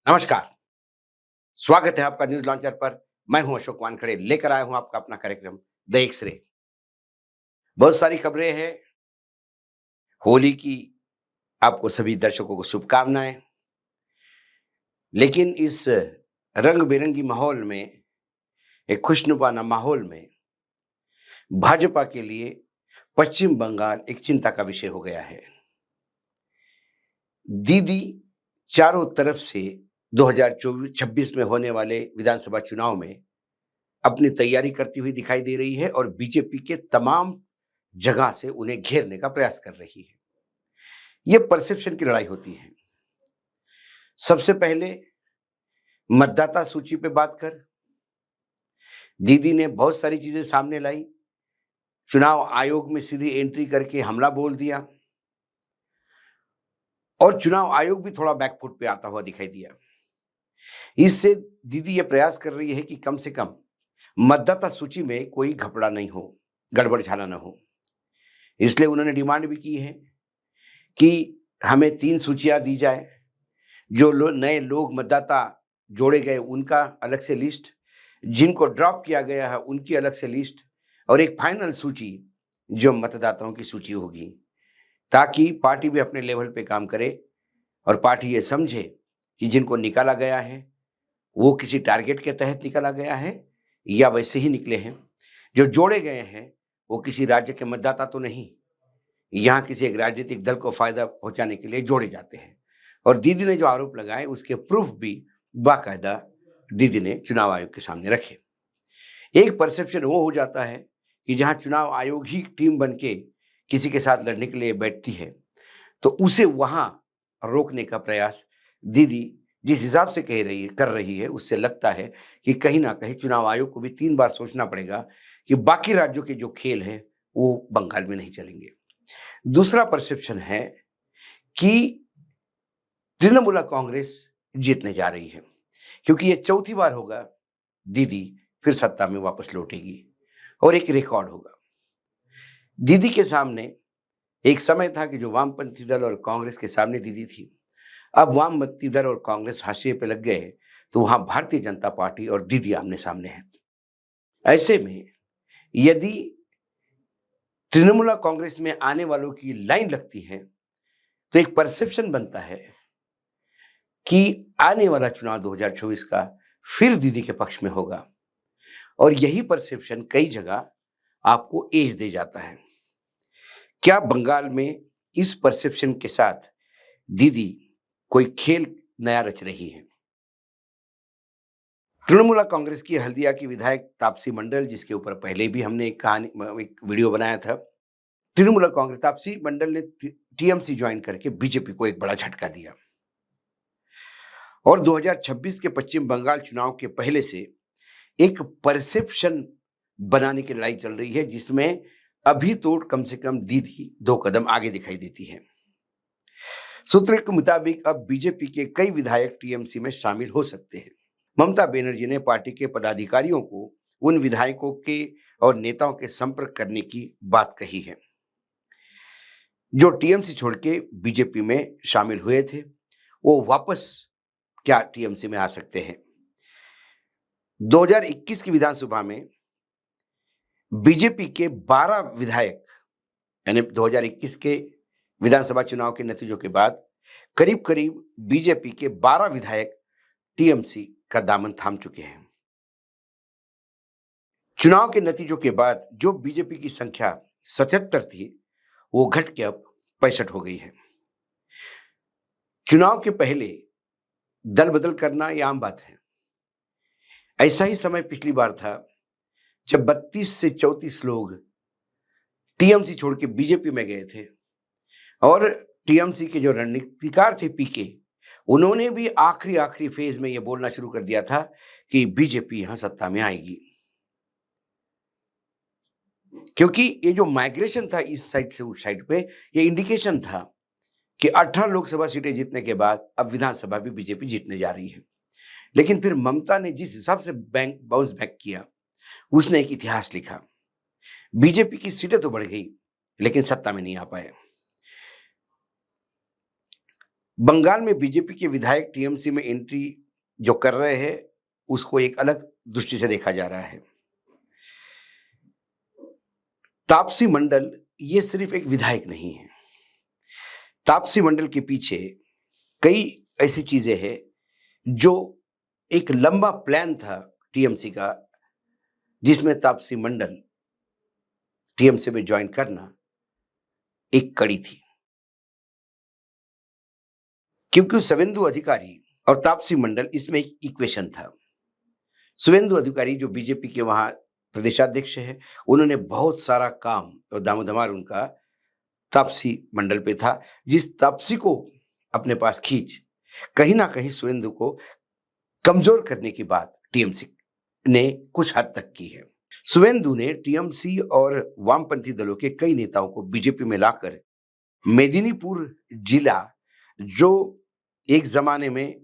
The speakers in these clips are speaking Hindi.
नमस्कार। स्वागत है आपका न्यूज़ लॉन्चर पर। मैं हूं अशोक वानखड़े, लेकर आया हूं आपका अपना कार्यक्रम द एक्स-रे। बहुत सारी खबरें हैं। होली की आपको सभी दर्शकों को शुभकामनाएँ। लेकिन इस रंग-बिरंगी माहौल में, एक खुशनुमा माहौल में भाजपा के लिए पश्चिम बंगाल एक चिंता का विषय हो गया है। दीदी चारों तरफ से 2024-26 में होने वाले विधानसभा चुनाव में अपनी तैयारी करती हुई दिखाई दे रही है और बीजेपी के तमाम जगह से उन्हें घेरने का प्रयास कर रही है। ये परसेप्शन की लड़ाई होती है। सबसे पहले मतदाता सूची पे बात कर, दीदी ने बहुत सारी चीजें सामने लाई। चुनाव आयोग में सीधी एंट्री करके हमला बोल दिया और चुनाव आयोग भी थोड़ा बैकफुट पे आता हुआ दिखाई दिया। इससे दीदी ये प्रयास कर रही है कि कम से कम मतदाता सूची में कोई घपला नहीं हो, गड़बड़-झाला ना हो। इसलिए उन्होंने डिमांड भी की है कि हमें 3 सूचियाँ दी जाए। जो नए लोग मतदाता जोड़े गए उनका अलग से लिस्ट, जिनको ड्रॉप किया गया है उनकी अलग से लिस्ट और एक फाइनल सूची जो मतदाताओं की सूची होगी, ताकि पार्टी भी अपने लेवल पे काम करे और पार्टी ये समझे कि जिनको निकाला गया है वो किसी टारगेट के तहत निकाला गया है या वैसे ही निकले हैं। जो जोड़े गए हैं वो किसी राज्य के मतदाता तो नहीं, यहाँ किसी एक राजनीतिक दल को फायदा पहुंचाने के लिए जोड़े जाते हैं। और दीदी ने जो आरोप लगाए उसके प्रूफ भी बाकायदा दीदी ने चुनाव आयोग के सामने रखे। एक परसेप्शन वो हो जाता है कि जहां चुनाव आयोग ही टीम बन के किसी के साथ लड़ने के लिए बैठती है, तो उसे वहां रोकने का प्रयास दीदी जिस हिसाब से कर रही है, उससे लगता है कि कहीं ना कहीं चुनाव आयोग को भी 3 बार सोचना पड़ेगा कि बाकी राज्यों के जो खेल हैं वो बंगाल में नहीं चलेंगे। दूसरा परसेप्शन है कि तृणमूल कांग्रेस जीतने जा रही है, क्योंकि ये चौथी बार होगा दीदी फिर सत्ता में वापस लौटेगी और एक रिकॉर्ड होगा। दीदी के सामने एक समय था कि जो वामपंथी दल और कांग्रेस के सामने दीदी थी, अब वामपंथी दल और कांग्रेस हाशिए पे लग गए, तो वहां भारतीय जनता पार्टी और दीदी आमने सामने है। ऐसे में यदि तृणमूल कांग्रेस में आने वालों की लाइन लगती है, तो एक परसेप्शन बनता है कि आने वाला चुनाव 2024 का फिर दीदी के पक्ष में होगा और यही परसेप्शन कई जगह आपको एज दे जाता है। क्या बंगाल में इस परसेप्शन के साथ दीदी कोई खेल नया रच रही है? तृणमूल कांग्रेस की हल्दिया की विधायक तापसी मंडल, जिसके ऊपर पहले भी हमने एक वीडियो बनाया था। तृणमूल कांग्रेस तापसी मंडल ने टीएमसी ज्वाइन करके बीजेपी को एक बड़ा झटका दिया और 2026 के पश्चिम बंगाल चुनाव के पहले से एक परसेप्शन बनाने की लड़ाई चल रही है, जिसमें अभी तो कम से कम दीदी 2 कदम आगे दिखाई देती है। सूत्रों के मुताबिक अब बीजेपी के कई विधायक टीएमसी में शामिल हो सकते हैं। ममता बनर्जी ने पार्टी के पदाधिकारियों को उन विधायकों के और नेताओं के संपर्क करने की बात कही है जो टीएमसी छोड़ के बीजेपी में शामिल हुए थे। वो वापस क्या टीएमसी में आ सकते हैं? 2021 की विधानसभा में बीजेपी के 12 विधायक, यानी 2021 के विधानसभा चुनाव के नतीजों के बाद करीब-करीब बीजेपी के 12 विधायक टीएमसी का दामन थाम चुके हैं। चुनाव के नतीजों के बाद जो बीजेपी की संख्या 77 थी, वो घट के अब 65 हो गई है। चुनाव के पहले दल बदल करना ये आम बात है। ऐसा ही समय पिछली बार था जब 32 से 34 लोग टीएमसी छोड़ के बीजेपी में गए थे और टीएमसी के जो रणनीतिकार थे पीके, उन्होंने भी आखिरी फेज में ये बोलना शुरू कर दिया था कि बीजेपी यहां सत्ता में आएगी। क्योंकि ये जो माइग्रेशन था इस साइड से उस साइड पे, ये इंडिकेशन था कि 18 लोकसभा सीटें जीतने के बाद अब विधानसभा भी बीजेपी जीतने जा रही है। लेकिन फिर ममता ने जिस हिसाब से बैंक बाउंस बैक किया, उसने एक इतिहास लिखा। बीजेपी की सीटें तो बढ़ गई, लेकिन सत्ता में नहीं आ पाए। बंगाल में बीजेपी के विधायक टीएमसी में एंट्री जो कर रहे हैं, उसको एक अलग दृष्टि से देखा जा रहा है। तापसी मंडल ये सिर्फ एक विधायक नहीं है। तापसी मंडल के पीछे कई ऐसी चीजें हैं जो एक लंबा प्लान था टीएमसी का, जिसमें तापसी मंडल टीएमसी में ज्वाइन करना एक कड़ी थी। क्योंकि शुवेंदु अधिकारी और तापसी मंडल इसमें एक इक्वेशन था। शुवेंदु अधिकारी जो बीजेपी के वहां प्रदेशाध्यक्ष है, उन्होंने बहुत सारा काम और दामोदमार उनका तापसी मंडल पे था, जिस तापसी को अपने पास खींच कहीं ना कहीं शुवेंदु को कमजोर करने की बात टीएमसी ने कुछ हद तक की है। शुवेंदु ने टीएमसी और वामपंथी दलों के कई नेताओं को बीजेपी में लाकर मेदिनीपुर जिला, जो एक जमाने में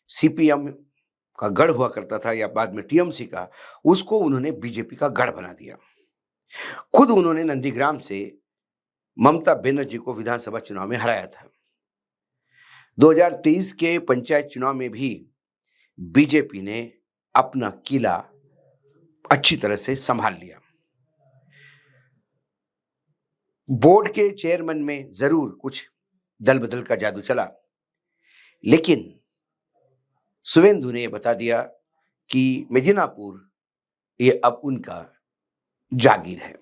सीपीएम का गढ़ हुआ करता था या बाद में टीएमसी का, उसको उन्होंने बीजेपी का गढ़ बना दिया। खुद उन्होंने नंदीग्राम से ममता बनर्जी को विधानसभा चुनाव में हराया था। 2023 के पंचायत चुनाव में भी बीजेपी ने अपना किला अच्छी तरह से संभाल लिया। बोर्ड के चेयरमैन में जरूर कुछ दल बदल का जादू चला, लेकिन शुवेंदु ने यह बता दिया कि मिदनापुर ये अब उनका जागीर है।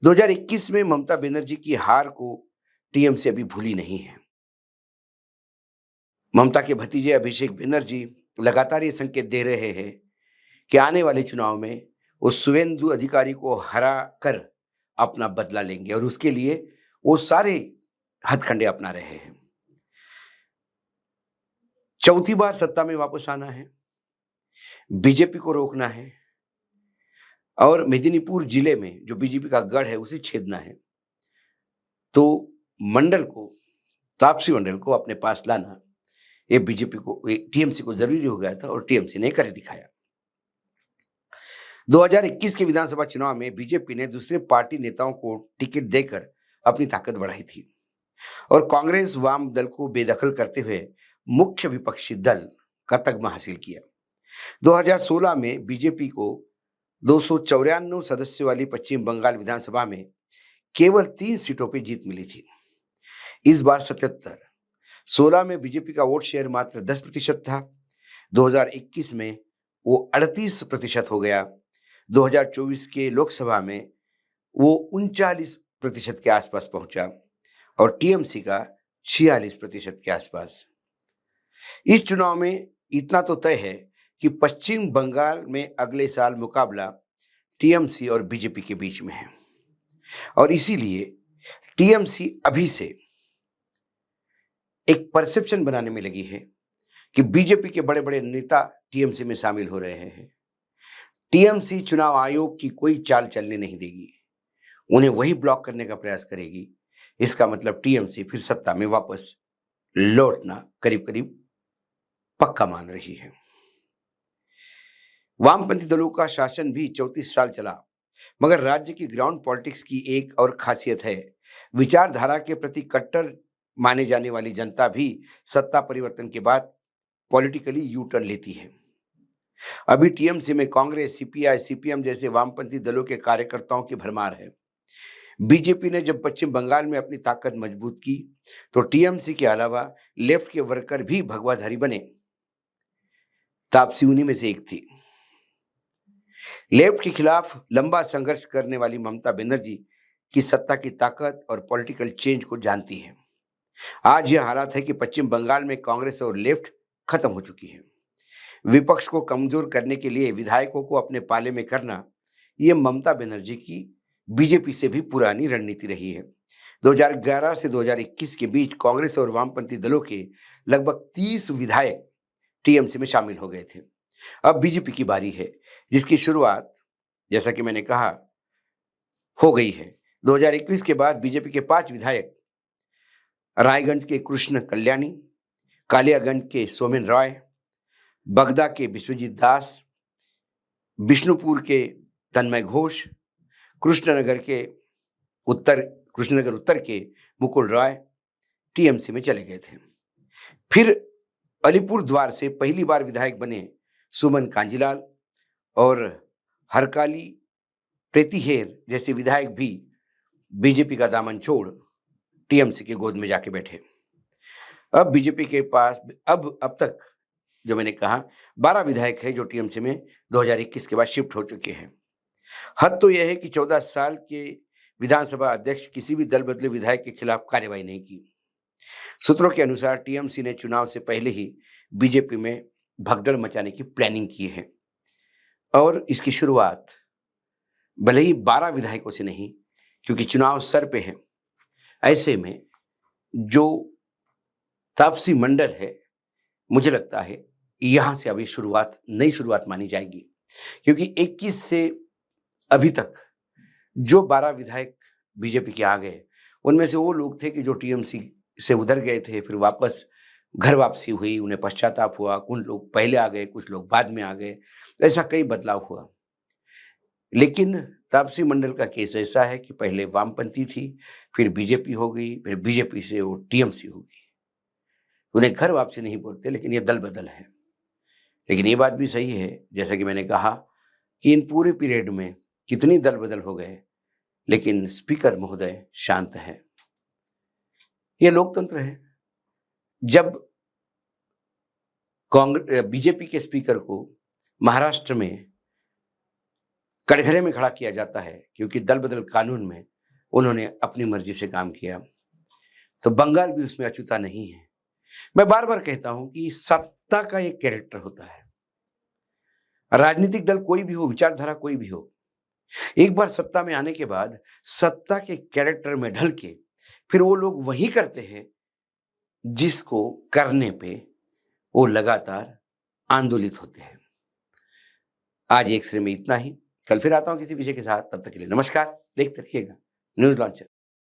2021 में ममता बनर्जी की हार को टीएमसी अभी भूली नहीं है। ममता के भतीजे अभिषेक बनर्जी लगातार ये संकेत दे रहे हैं कि आने वाले चुनाव में वो शुवेंदु अधिकारी को हरा कर अपना बदला लेंगे और उसके लिए वो सारे हथकंडे अपना रहे हैं। चौथी बार सत्ता में वापस आना है, बीजेपी को रोकना है और मेदिनीपुर जिले में जो बीजेपी का गढ़ है उसे छेदना है। तो मंडल को, तापसी मंडल को अपने पास लाना ये बीजेपी को, टीएमसी को जरूरी हो गया था और टीएमसी ने कर दिखाया। 2021 के विधानसभा चुनाव में बीजेपी ने दूसरे पार्टी नेताओं को टिकट देकर अपनी ताकत बढ़ाई थी और कांग्रेस वाम दल को बेदखल करते हुए मुख्य विपक्षी दल का तगमा हासिल किया। 2016 में बीजेपी को 294 सदस्यों वाली पश्चिम बंगाल विधानसभा में केवल 3 सीटों पर जीत मिली थी। इस बार 77, 16 में बीजेपी का वोट शेयर मात्र 10% था। 2021 में वो 38% हो गया। 2024 के लोकसभा में वो 39% के आसपास पहुंचा और टीएमसी का 46% के आसपास। इस चुनाव में इतना तो तय है कि पश्चिम बंगाल में अगले साल मुकाबला टीएमसी और बीजेपी के बीच में है और इसीलिए टीएमसी अभी से एक परसेप्शन बनाने में लगी है कि बीजेपी के बड़े बड़े नेता टीएमसी में शामिल हो रहे हैं। टीएमसी चुनाव आयोग की कोई चाल चलने नहीं देगी, उन्हें वही ब्लॉक करने का प्रयास करेगी। इसका मतलब टीएमसी फिर सत्ता में वापस लौटना करीब करीब पक्का मान रही है। वामपंथी दलों का शासन भी 34 साल चला, मगर राज्य की ग्राउंड पॉलिटिक्स की एक और खासियत है, विचारधारा के प्रति कट्टर माने जाने वाली जनता भी सत्ता परिवर्तन के बाद पॉलिटिकली यू टर्न लेती है। अभी टीएमसी में कांग्रेस, सीपीआई, सीपीएम जैसे वामपंथी दलों के कार्यकर्ताओं की भरमार है। बीजेपी ने जब पश्चिम बंगाल में अपनी ताकत मजबूत की तो टीएमसी के अलावा लेफ्ट के वर्कर भी भगवाधारी बने। तापसी उन्हीं में से एक थी। लेफ्ट के खिलाफ लंबा संघर्ष करने वाली ममता बनर्जी की सत्ता की ताकत और पॉलिटिकल चेंज को जानती है। आज यह हालात है कि पश्चिम बंगाल में कांग्रेस और लेफ्ट खत्म हो चुकी है। विपक्ष को कमजोर करने के लिए विधायकों को अपने पाले में करना, यह ममता बनर्जी की बीजेपी से भी पुरानी रणनीति रही है। 2011 से 2021 के बीच कांग्रेस और वामपंथी दलों के लगभग 30 विधायक टीएमसी में शामिल हो गए थे। अब बीजेपी की बारी है, जिसकी शुरुआत जैसा कि मैंने कहा हो गई है। 2021 के बाद बीजेपी के 5 विधायक रायगंज के कृष्ण कल्याणी, कालियागंज के सोमेन रॉय, बगदा के विश्वजीत दास, बिष्णुपुर के तन्मय घोष, कृष्णनगर उत्तर के मुकुल रॉय, टीएमसी में चले गए थे। फिर अलीपुर द्वार से पहली बार विधायक बने सुमन कांजीलाल और हरकाली प्रेतिहेर जैसे विधायक भी बीजेपी का दामन छोड़ टीएमसी की गोद में जाके बैठे। अब बीजेपी के पास अब तक जो मैंने कहा 12 विधायक है जो टीएमसी में 2021 के बाद शिफ्ट हो चुके हैं। हद तो यह है कि 14 साल के विधानसभा अध्यक्ष किसी भी दल बदले विधायक के खिलाफ कार्रवाई नहीं की। सूत्रों के अनुसार टीएमसी ने चुनाव से पहले ही बीजेपी में भगदड़ मचाने की प्लानिंग की है और इसकी शुरुआत भले ही 12 विधायकों से नहीं, क्योंकि चुनाव सर पे है। ऐसे में जो तापसी मंडल है, मुझे लगता है यहां से अभी नई शुरुआत मानी जाएगी, क्योंकि 21 से अभी तक जो 12 विधायक बीजेपी के आ गए, उनमें से वो लोग थे कि जो टीएमसी से उधर गए थे, फिर वापस घर वापसी हुई, उन्हें पश्चाताप हुआ, कुछ लोग पहले आ गए, कुछ लोग बाद में आ गए, ऐसा कई बदलाव हुआ। लेकिन तापसी मंडल का केस ऐसा है कि पहले वामपंथी थी, फिर बीजेपी हो गई, फिर बीजेपी से वो टीएमसी हो गई। उन्हें घर वापसी नहीं बोलते, लेकिन ये दल बदल है। लेकिन ये बात भी सही है, जैसा कि मैंने कहा, कि इन पूरे पीरियड में कितनी दल बदल हो गए, लेकिन स्पीकर महोदय शांत है। ये लोकतंत्र है। जब बीजेपी के स्पीकर को महाराष्ट्र में कटघरे में खड़ा किया जाता है क्योंकि दल बदल कानून में उन्होंने अपनी मर्जी से काम किया, तो बंगाल भी उसमें अछूता नहीं है। मैं बार बार कहता हूं कि सत्ता का एक कैरेक्टर होता है। राजनीतिक दल कोई भी हो, विचारधारा कोई भी हो, एक बार सत्ता में आने के बाद सत्ता के कैरेक्टर में ढल के फिर वो लोग वही करते हैं जिसको करने पे वो लगातार आंदोलित होते हैं। आज एक श्रेणी में इतना ही। कल फिर आता हूं किसी विषय के साथ। तब तक के लिए नमस्कार। देखते रहिएगा न्यूज लॉन्चर।